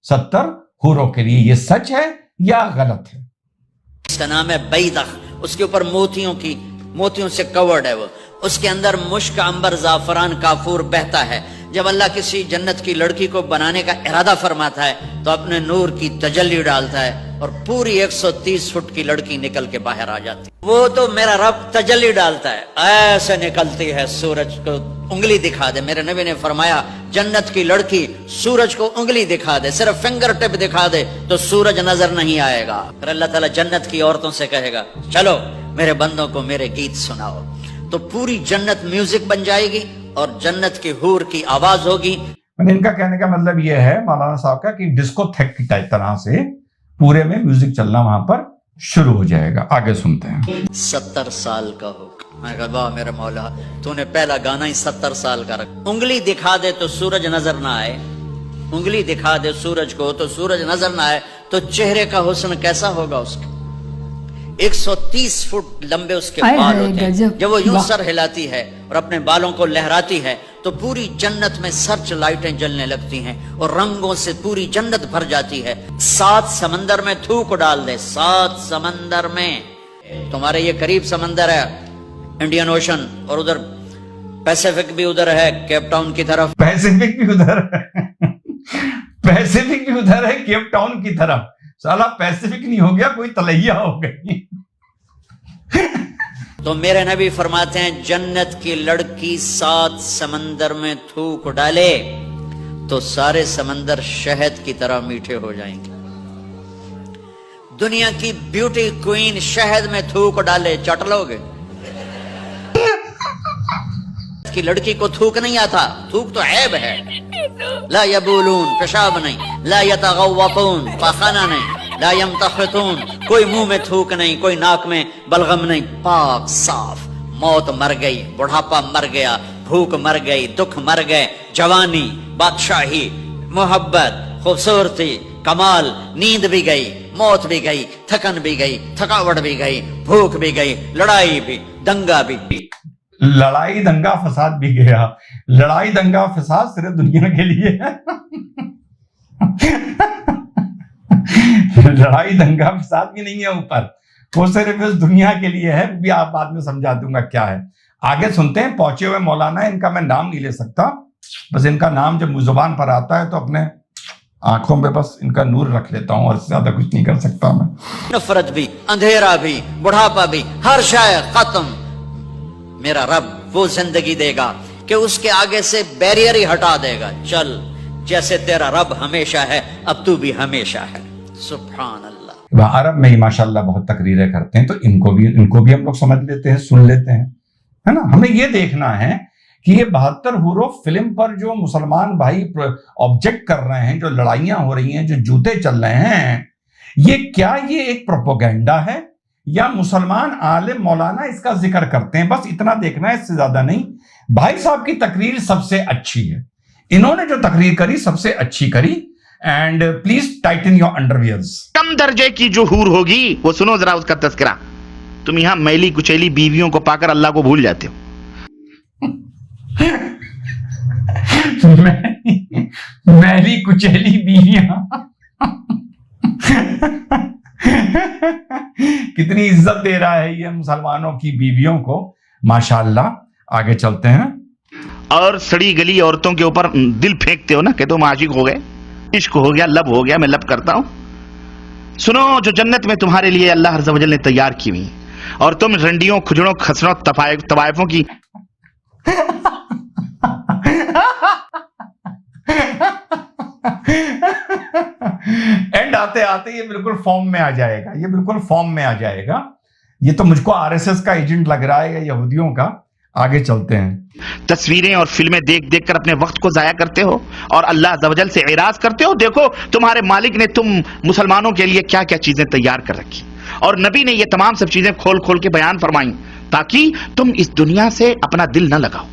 70 हूरों के लिए। ये सच है या गलत है? इसका नाम है बैदख, उसके ऊपर मोतियों से कवर्ड है वो, उसके अंदर मुश्क, अंबर, जाफरान, काफूर बहता है। जब अल्लाह किसी जन्नत की लड़की को बनाने का इरादा फरमाता है तो अपने नूर की तजल्ली डालता है और पूरी 130 फुट की लड़की निकल के बाहर आ जाती है। वो तो मेरा रब तजल्ली डालता है, ऐसे निकलती है, सूरज को उंगली दिखा दे। मेरे नबी ने फरमाया जन्नत की लड़की सूरज को उंगली दिखा दे, सिर्फ फिंगर टिप दिखा दे तो सूरज नजर नहीं आएगा। फिर अल्लाह ताला जन्नत की औरतों से कहेगा चलो मेरे बंदों को मेरे गीत सुनाओ, तो पूरी जन्नत म्यूजिक बन जाएगी और जन्नत की हूर की आवाज होगी। इनका कहने का मतलब यह है मौलाना साहब का कि डिस्को थेक की तरह से पूरे में म्यूजिक चलना वहां पर शुरू हो जाएगा। आगे सुनते हैं। 70 साल का हो, मैं कहा वाह मेरे मौला, तूने पहला गाना ही 70 साल का रख। उंगली दिखा दे तो सूरज नजर ना आए, उंगली दिखा दे सूरज को तो सूरज नजर ना आए, तो चेहरे का हुस्न कैसा होगा उसका। 130 फुट लंबे उसके बाल होते हैं। जब वो यूं सर हिलाती है और अपने बालों को लहराती है तो पूरी जन्नत में सर्च लाइटें जलने लगती हैं और रंगों से पूरी जन्नत भर जाती है। 7 समंदर में थूक डाल दे, 7 समंदर में। तुम्हारे ये करीब समंदर है इंडियन ओशन, और उधर पैसिफिक भी उधर है केप टाउन की तरफ। पैसिफिक भी उधर है पैसिफिक भी उधर है केप टाउन की तरफ। साला पैसिफिक नहीं हो गया, कोई तलैया हो गई। तो मेरे नबी फरमाते हैं जन्नत की लड़की 7 समंदर में थूक डाले तो सारे समंदर शहद की तरह मीठे हो जाएंगे। दुनिया की ब्यूटी क्वीन शहद में थूक डाले, चट लोगे। की लड़की को थूक नहीं आता, थूक तो ऐब है। ला यबूलून, पेशाब नहीं, ला यतगव्वतून, पाखाना नहीं, ला यमतखितून, कोई मुंह में थूक नहीं, कोई नाक में बलगम नहीं, पाक साफ। मौत मर गई, बुढ़ापा मर गया, भूख मर गई, दुख मर गए, जवानी, बादशाही, मोहब्बत, खूबसूरती, कमाल, नींद भी गई, मौत भी गई, थकन भी गई, थकावट भी गई, भूख भी गई, लड़ाई भी, दंगा भी। लड़ाई दंगा फसाद भी गया। लड़ाई दंगा फसाद सिर्फ दुनिया के लिए है लड़ाई दंगा फसाद भी नहीं है ऊपर, वो सिर्फ इस दुनिया के लिए है। भी आप बाद में समझा दूंगा क्या है। आगे सुनते हैं। पहुंचे हुए मौलाना, इनका मैं नाम नहीं ले सकता, बस इनका नाम जब मुंह जुबान पर आता है तो अपने आंखों में बस इनका नूर रख लेता हूं और ज्यादा कुछ नहीं कर सकता मैं। नफरत भी, अंधेरा भी, बुढ़ापा भी, हर शय खत्म। मेरा रब वो जिंदगी देगा कि उसके आगे से बैरियर ही हटा देगा। चल जैसे तेरा रब हमेशा है, अब तू भी हमेशा है। सुभान अल्लाह। अरब में ही माशाल्लाह बहुत तकरीरें करते हैं, तो इनको भी हम लोग समझ लेते हैं, सुन लेते हैं, है ना। हमें ये देखना है कि ये 72 हूरों फिल्म पर जो मुसलमान भाई ऑब्जेक्ट कर रहे हैं, जो लड़ाइयां हो रही हैं, जो जूते चल रहे हैं, ये एक प्रोपोगेंडा है या मुसलमान आलिम मौलाना इसका जिक्र करते हैं। बस इतना देखना है, इससे ज्यादा नहीं। भाई साहब की तकरीर सबसे अच्छी है, इन्होंने जो तकरीर करी सबसे अच्छी करी। And please tighten your underwears. कम दर्जे की जो हूर होगी वो सुनो जरा उसका तस्करा। तुम यहां मैली कुचैली बीवियों को पाकर अल्लाह को भूल जाते हो। मैली कुचैली बीवियां कितनी इज्जत दे रहा है ये मुसलमानों की बीवियों को, माशाअल्लाह। आगे चलते हैं। और सड़ी गली औरतों के ऊपर दिल फेंकते हो ना कि तुम आशिक हो गए, इश्क हो गया, लब हो गया, मैं लब करता हूं। सुनो, जो जन्नत में तुम्हारे लिए अल्लाह अज़्ज़ व जल ने तैयार की हुई, और तुम रंडियों, खुजड़ों, खसरों, तवायफों की एंड आते आते ये बिल्कुल फॉर्म में आ जाएगा, ये बिल्कुल फॉर्म में आ जाएगा। ये तो मुझको आरएसएस का एजेंट लग रहा है या यहूदियों का। आगे चलते हैं। तस्वीरें और फिल्में देख देख कर अपने वक्त को जाया करते हो और अल्लाह अज़्ज़ व जल से इराज करते हो। देखो तुम्हारे मालिक ने तुम मुसलमानों के लिए क्या क्या चीजें तैयार कर रखी, और नबी ने ये तमाम सब चीजें खोल खोल के बयान फरमाई ताकि तुम इस दुनिया से अपना दिल न लगाओ।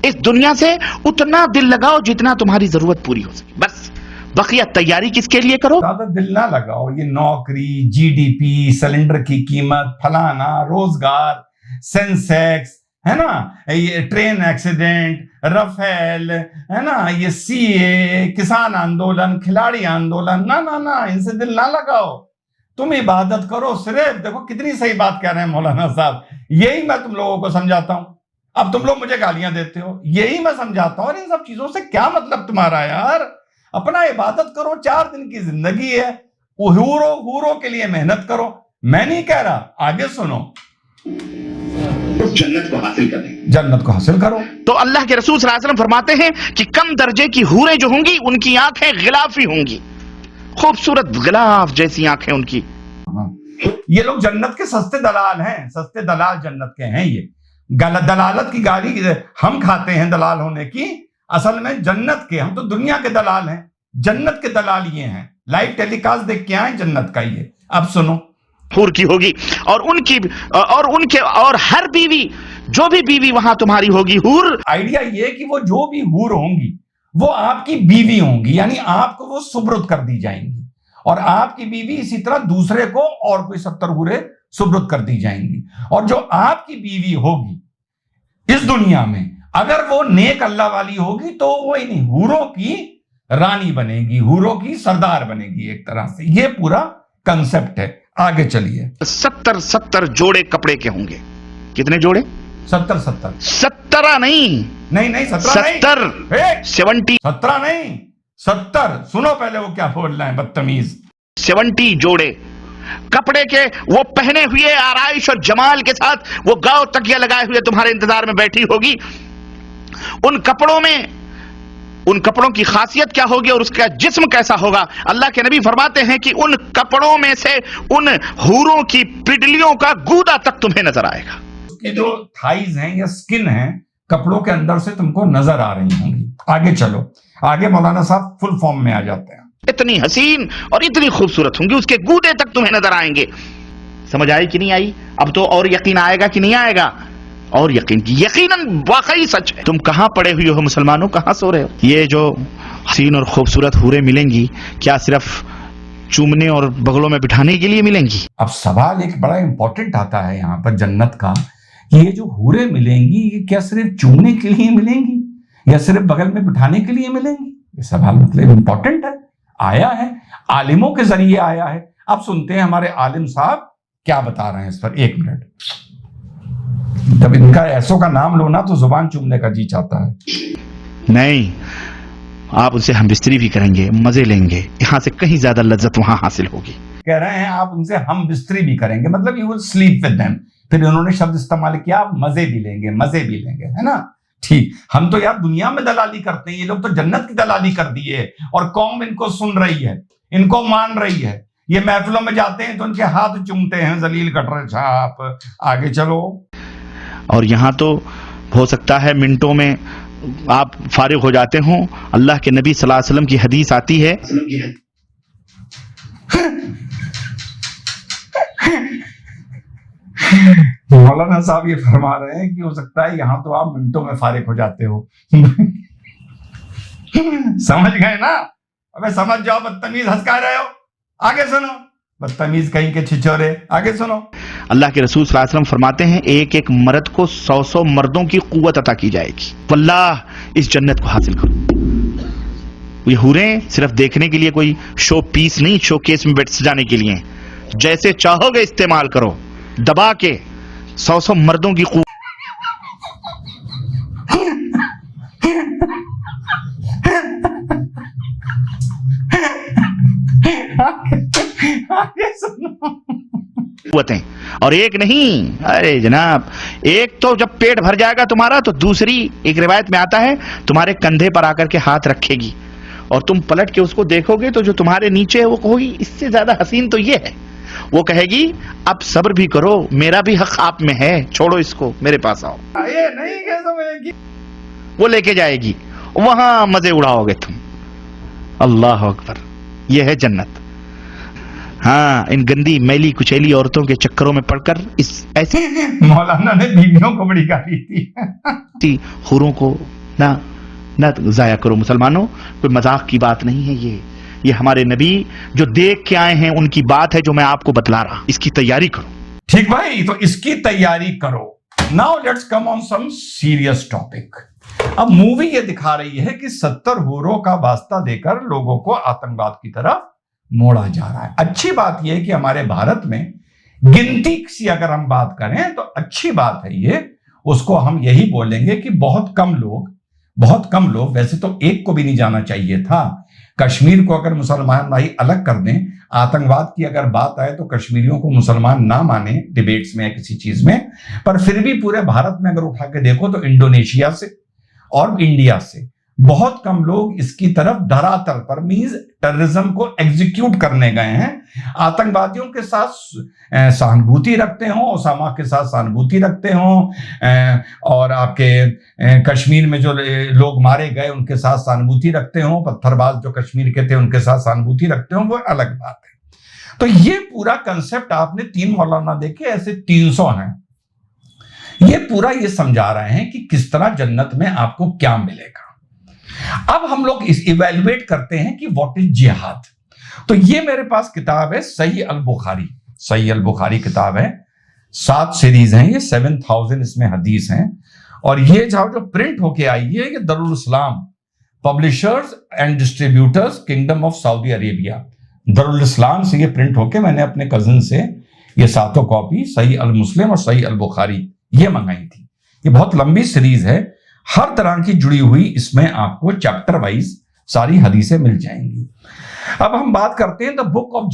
इस दुनिया से उतना दिल लगाओ जितना तुम्हारी जरूरत पूरी हो सके, बस। बकिया तैयारी किसके लिए करो? ज्यादा दिल ना लगाओ। ये नौकरी, जीडीपी, सिलेंडर की कीमत, फलाना, रोजगार, सेंसेक्स, ہے نا, یہ ٹرین ایکسیڈنٹ, رفیل, ہے نا, یہ سی اے, کسان آندولن, کھلاڑی آندولن, نہ ان سے دل نہ لگاؤ, تم عبادت کرو صرف. دیکھو کتنی صحیح بات کہہ رہے ہیں مولانا صاحب, یہی میں تم لوگوں کو سمجھاتا ہوں. اب تم لوگ مجھے گالیاں دیتے ہو, یہی میں سمجھاتا ہوں. اور ان سب چیزوں سے کیا مطلب تمہارا یار؟ اپنا عبادت کرو, 4 دن کی زندگی ہے, حوروں کے لیے محنت کرو. میں نہیں کہہ رہا, آگے سنو, جنت کو حاصل کریں, جنت کو حاصل کرو. تو اللہ کے رسول صلی اللہ علیہ وسلم فرماتے ہیں کہ کم درجے کی حوریں جو ہوں گی ان کی آنکھیں غلافی ہوں گی, خوبصورت غلاف جیسی آنکھیں ان کی. یہ لوگ جنت کے سستے دلال ہیں, سستے دلال جنت کے ہیں. یہ دلالت کی گالی ہم کھاتے ہیں دلال ہونے کی, اصل میں جنت کے, ہم تو دنیا کے دلال ہیں, جنت کے دلال یہ ہیں. لائیو ٹیلی کاسٹ دیکھ کے آئیں جنت کا. یہ اب سنو, حور کی ہوگی اور ان کے اور ہر بیوی, جو بھی بیوی وہاں تمہاری ہوگی حور. آئیڈیا یہ کہ وہ جو بھی حور ہوں گی وہ آپ کی بیوی ہوں گی, یعنی آپ کو وہ سپرد کر دی جائیں گی, اور آپ کی بیوی اسی طرح دوسرے کو اور کوئی 70 حوریں سپرد کر دی جائیں گی. اور جو آپ کی بیوی ہوگی اس دنیا میں اگر وہ نیک اللہ والی ہوگی تو وہ انہیں حوروں کی رانی بنے گی, حوروں کی سردار بنے گی ایک طرح سے. یہ پورا کنسپٹ ہے. آگے چلیے. 70 جوڑے کپڑے کے ہوں گے. کتنے جوڑے؟ 70 17 نہیں 17 70 17 نہیں 70. سنو پہلے وہ کیا بول رہے ہیں بدتمیز. 70 جوڑے کپڑے کے, وہ پہنے ہوئے آرائش اور جمال کے ساتھ وہ گاؤ تکیہ لگائے ہوئے تمہارے انتظار میں بیٹھی ہوگی. ان کپڑوں کی خاصیت کیا ہوگی اور اس کا جسم کیسا ہوگا؟ اللہ کے نبی فرماتے ہیں کہ ان کپڑوں میں سے ان حوروں کی پڈلیوں کا گودا تک تمہیں نظر آئے گا. یہ جو تھائز ہیں یا سکن ہیں کپڑوں کے اندر سے تم کو نظر آ رہی ہوں گی. آگے چلو, آگے مولانا صاحب فل فارم میں آ جاتے ہیں. اتنی حسین اور اتنی خوبصورت ہوں گی, اس کے گودے تک تمہیں نظر آئیں گے. سمجھ آئی کہ نہیں آئی؟ اب تو اور یقین آئے گا کہ نہیں آئے گا؟ اور یقیناً واقعی سچ ہے. تم کہاں پڑے ہوئے ہو مسلمانوں, کہاں سو رہے ہو؟ یہ جو حسین اور خوبصورت حوریں ملیں گی کیا صرف چومنے اور بغلوں میں بٹھانے کے لیے ملیں گی؟ اب سوال ایک بڑا امپورٹنٹ آتا ہے یہاں پر جنت کا, کہ یہ جو حوریں ملیں گی یہ کیا صرف چومنے کے لیے ملیں گی یا صرف بغل میں بٹھانے کے لیے ملیں گی؟ یہ سوال مطلب امپورٹنٹ ہے, آیا ہے عالموں کے ذریعے آیا ہے. اب سنتے ہیں ہمارے عالم صاحب کیا بتا رہے ہیں اس پر. 1 منٹ. جب ان کا ایسوں کا نام لو نا تو زبان چومنے کا جی چاہتا ہے. نہیں, آپ ان سے ہم بستری بھی کریں گے, مزے لیں گے, یہاں سے کہیں زیادہ لذت وہاں حاصل ہوگی. کہہ رہے ہیں آپ ان سے ہم بستری بھی کریں گے, مطلب you will sleep with them. پھر انہوں نے شبد استعمال کیا مزے بھی لیں گے, ہے نا. ٹھیک, ہم تو یار دنیا میں دلالی کرتے ہیں, یہ لوگ تو جنت کی دلالی کر دی ہے, اور قوم ان کو سن رہی ہے, ان کو مان رہی ہے. یہ محفلوں میں جاتے ہیں تو ان کے ہاتھ چومتے ہیں ذلیل کٹر چھاپ. آگے چلو. اور یہاں تو ہو سکتا ہے منٹوں میں آپ فارغ ہو جاتے ہوں. اللہ کے نبی صلی اللہ علیہ وسلم کی حدیث آتی ہے, مولانا صاحب یہ فرما رہے ہیں کہ ہو سکتا ہے یہاں تو آپ منٹوں میں فارغ ہو جاتے ہو. سمجھ گئے نا؟ ابے سمجھ جاؤ, بدتمیز ہنس کہہ رہے ہو. آگے سنو, بدتمیز کہیں کے چھچورے. آگے سنو. اللہ کے رسول صلی اللہ علیہ وسلم فرماتے ہیں ایک مرد کو 100 مردوں کی قوت عطا کی جائے گی. واللہ اس جنت کو حاصل کرو. یہ حوریں صرف دیکھنے کے لیے کوئی شو پیس نہیں, شو کیس میں بیٹھ سجانے کے لیے. جیسے چاہو گے استعمال کرو, دبا کے 100 مردوں کی قوت. اور ایک نہیں, ارے جناب, ایک تو جب پیٹ بھر جائے گا تمہارا تو دوسری ایک روایت میں آتا ہے تمہارے کندھے پر آ کر کے ہاتھ رکھے گی, اور تم پلٹ کے اس کو دیکھو گے تو جو تمہارے نیچے ہے وہ کہو گی اس سے زیادہ حسین تو یہ ہے. وہ کہے گی اب صبر بھی کرو, میرا بھی حق آپ میں ہے, چھوڑو اس کو, میرے پاس آؤ. وہ لے کے جائے گی, وہاں مزے اڑاؤ گے تم. اللہ اکبر, یہ ہے جنت. ہاں, ان گندی میلی کچیلی عورتوں کے چکروں میں پڑ کر اس ایسے مولانا نے بیویوں کو بڑی گالی تھی. حوروں کو نہ ضائع کرو مسلمانوں, کوئی مذاق کی بات نہیں ہے. یہ ہمارے نبی جو دیکھ کے آئے ہیں ان کی بات ہے جو میں آپ کو بتلا رہا. اس کی تیاری کرو. ٹھیک بھائی, تو اس کی تیاری کرو. Now let's come on some serious topic. अब मूवी ये दिखा रही है कि 70 हूरों का वास्ता देकर लोगों को आतंकवाद की तरफ मोड़ा जा रहा है। अच्छी बात यह है कि हमारे भारत में गिनती की अगर हम बात करें तो अच्छी बात है ये, उसको हम यही बोलेंगे कि बहुत कम लोग, वैसे तो एक को भी नहीं जाना चाहिए था। कश्मीर को अगर मुसलमान भाई अलग कर दें, आतंकवाद की अगर बात आए तो कश्मीरियों को मुसलमान ना माने डिबेट्स में या किसी चीज में, पर फिर भी पूरे भारत में अगर उठा के देखो तो इंडोनेशिया से और इंडिया से बहुत कम लोग इसकी तरफ धरातल पर मींस टेररिज्म को एग्जीक्यूट करने गए हैं। आतंकवादियों के साथ सहानुभूति रखते हो, ओसामा के साथ सहानुभूति रखते हो, और आपके कश्मीर में जो लोग मारे गए उनके साथ सहानुभूति रखते हो, पत्थरबाज जो कश्मीर के थे उनके साथ सहानुभूति रखते हो, वो अलग बात है। तो ये पूरा कंसेप्ट आपने 3 मौलाना देखे, ऐसे 300 हैं। ये पूरा ये समझा रहे हैं कि किस तरह जन्नत में आपको क्या मिलेगा। अब हम लोग इस इवैल्यूएट करते हैं कि व्हाट इज जिहाद। तो ये मेरे पास किताब है सही अल बुखारी किताब है, 7 सीरीज हैं, ये 7000 इसमें हदीस हैं, और ये जो प्रिंट होके आई है ये Darul Islam publishers and distributors kingdom of Saudi Arabia, Darul Islam से ये प्रिंट होके मैंने अपने कजिन से ये 7 कॉपी सही अल मुस्लिम और सही अल बुखारी ये मंगाई थी। ये बहुत लंबी सीरीज है, हर तरह की जुड़ी हुई इसमें आपको चैप्टर वाइज सारी हदीसें मिल जाएंगी। अब हम बात करते हैं द बुक ऑफ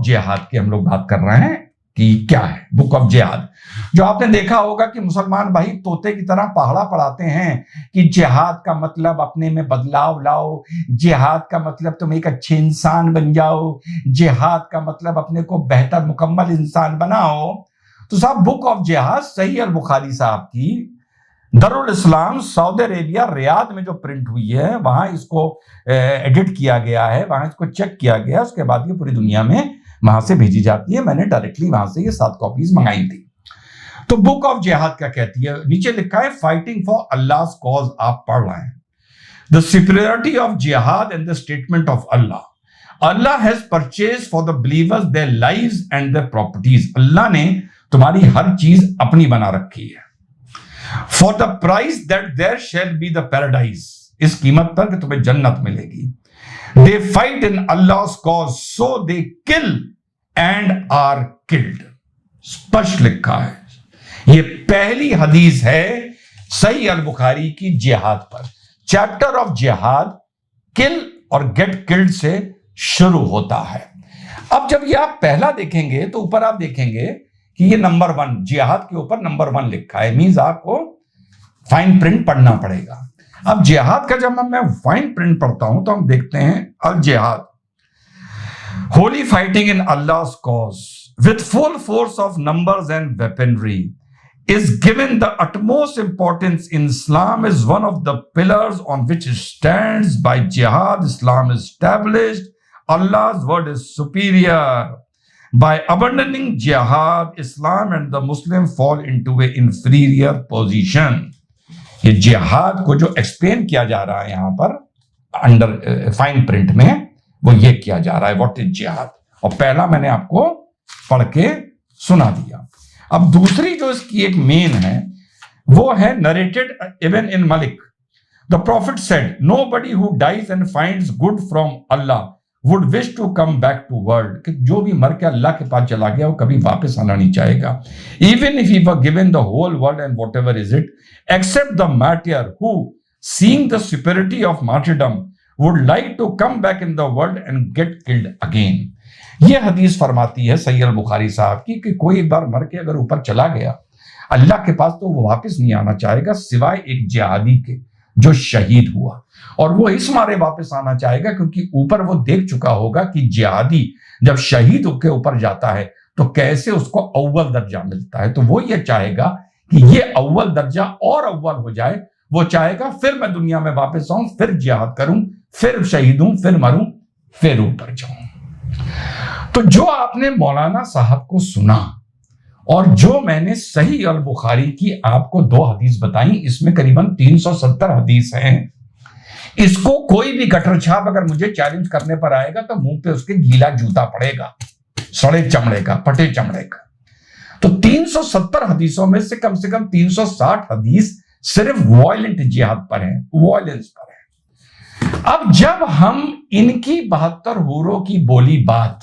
जिहाद की हम लोग बात कर रहे हैं कि क्या है बुक ऑफ जिहाद। जो आपने देखा होगा कि मुसलमान भाई तोते की तरह पहाड़ा पढ़ाते हैं कि जिहाद का मतलब अपने में बदलाव लाओ, जिहाद का मतलब तुम एक अच्छे इंसान बन जाओ, जिहाद का मतलब अपने को बेहतर मुकम्मल इंसान बनाओ। तो साहब बुक ऑफ जिहाद सही अल बुखारी साहब की दरुल इस्लाम सऊदी अरेबिया रियाद में जो प्रिंट हुई है वहां इसको एडिट किया गया है, वहां इसको चेक किया गया, उसके बाद ये पूरी दुनिया में वहां से भेजी जाती है। मैंने डायरेक्टली वहां से ये 7 कॉपीज मंगाई थी। तो बुक ऑफ जिहाद क्या कहती है, नीचे लिखा है फाइटिंग फॉर अल्लाह कॉज, आप पढ़ रहे हैं। The superiority of jihad and the statement of Allah has purchased for the believers their lives and their properties. अल्लाह ने तुम्हारी हर चीज अपनी बना रखी है। For the price that their shall be the paradise, इस कीमत पर कि तुम्हें जन्नत मिलेगी। They fight in Allah's cause so they kill and are killed, स्पष्ट लिखा है। ये पहली हदीस है सही अल बुखारी की जिहाद पर। चैप्टर ऑफ जिहाद किल और गेट किल्ड से शुरू होता है। अब जब ये आप पहला देखेंगे तो ऊपर आप देखेंगे कि ये नंबर 1 जिहाद के ऊपर नंबर 1 लिखा है, मींस आपको फाइन प्रिंट पढ़ना पड़ेगा। अब जिहाद का जब मैं फाइन प्रिंट पढ़ता हूं तो हम देखते हैं al jihad holy fighting in Allah's cause with full force of numbers and weaponry is given the utmost importance in Islam, is one of the pillars on which it stands. By jihad Islam is established, Allah's word is superior. By abandoning jihad, Islam and the Muslim fall into a inferior position. ये जिहाद को जो explain किया जा रहा है यहाँ पर अंडर फाइन प्रिंट में, वो ये किया जा रहा है व्हाट इज जिहाद, और पहला मैंने आपको पढ़ के सुना दिया। अब दूसरी जो इसकी एक मेन है वो है नरेटेड इब्न इन Malik, the prophet said nobody who dies and finds good from Allah would wish to come back to world, कि जो भी मर के अल्लाह के पास चला गया वो कभी वापस आना नहीं चाहेगा। Even if he were given the whole world and whatever is it except the martyr who seeing the superiority of martyrdom would like to come back in the world and get killed again. ये हदीस फरमाती है सही अल बुखारी साहब की कि कोई एक बार मर के अगर ऊपर चला गया अल्लाह के पास तो वो वापस नहीं आना चाहेगा सिवाय एक जिहादी के जो शहीद हुआ, और वो इस मारे वापस आना चाहेगा क्योंकि ऊपर वो देख चुका होगा कि जिहादी जब शहीद के ऊपर जाता है तो कैसे उसको अव्वल दर्जा मिलता है। तो वो ये चाहेगा कि ये अव्वल दर्जा और अव्वल हो जाए, वो चाहेगा फिर मैं दुनिया में वापस आऊं, फिर जिहाद करूं, फिर शहीद हूं, फिर मरूं, फिर ऊपर जाऊं। तो जो आपने मौलाना साहब को सुना और जो मैंने सही अल बुखारी की आपको 2 हदीस बताई, इसमें करीबन 370 हदीस हैं। इसको कोई भी गटर छाप अगर मुझे चैलेंज करने पर आएगा तो मुंह पे उसके गीला जूता पड़ेगा, सड़े चमड़े का, फटे चमड़े का। तो 370 हदीसों में से कम 360 हदीस सिर्फ वॉयलेंट जिहाद पर है, वॉयलेंस पर है। अब जब हम इनकी 72 हूरों की बोली बात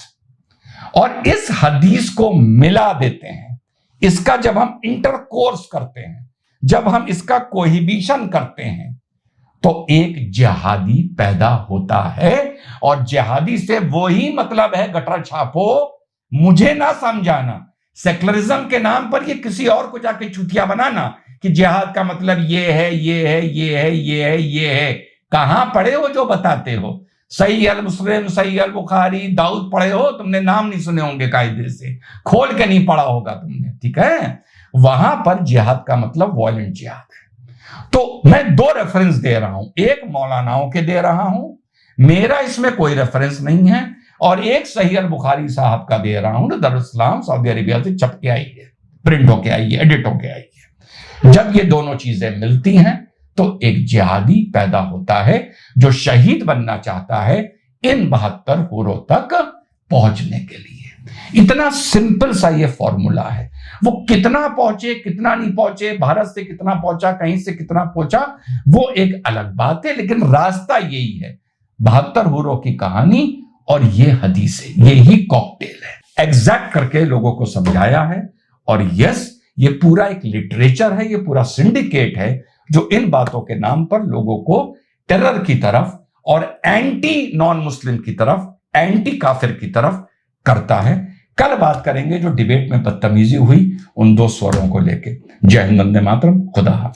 और इस हदीस को मिला देते हैं, इसका जब हम इंटरकोर्स करते हैं, जब हम इसका कोहिबिशन करते हैं, तो एक जिहादी पैदा होता है। और जिहादी से वही मतलब है, गटर छापो, मुझे ना समझाना, सेक्युलरिज्म के नाम पर ये किसी और को जाके चूतिया बनाना कि जिहाद का मतलब ये है, ये है, ये है, ये है, ये है। कहां पढ़े हो जो बताते हो? सही अल मुस्लिम, सही अल बुखारी, दाऊद पढ़े हो? तुमने नाम नहीं सुने होंगे, कायदे से खोल के नहीं पढ़ा होगा तुमने, ठीक है? वहां पर जिहाद का मतलब वॉयलेंट जिहाद है। तो मैं 2 रेफरेंस दे रहा हूं, एक मौलानाओं के दे रहा हूं, मेरा इसमें कोई रेफरेंस नहीं है, और एक सही अल बुखारी साहब का दे रहा हूं, दारुल इस्लाम सऊदी अरेबिया से छप के आई है, प्रिंट होके आई है, एडिट होके आई है। जब ये दोनों चीजें मिलती हैं तो एक जिहादी पैदा होता है जो शहीद बनना चाहता है इन 72 हूरों तक पहुंचने के लिए। इतना सिंपल सा ये फॉर्मूला है। वो कितना पहुंचे, कितना नहीं पहुंचे, भारत से कितना पहुंचा, कहीं से कितना पहुंचा, वो एक अलग बात है, लेकिन रास्ता यही है, 72 हूरों की कहानी और ये हदीसें, यही कॉकटेल है। एग्जैक्ट करके लोगों को समझाया है। और यस, ये पूरा एक लिटरेचर है, ये पूरा सिंडिकेट है जो इन बातों के नाम पर लोगों को टेरर की तरफ और एंटी नॉन मुस्लिम की तरफ, एंटी काफिर की तरफ करता है। कल बात करेंगे जो डिबेट में बदतमीजी हुई उन 2 स्वरों को लेके। जय हिंद, वंदे मातरम, खुदा हाफिज।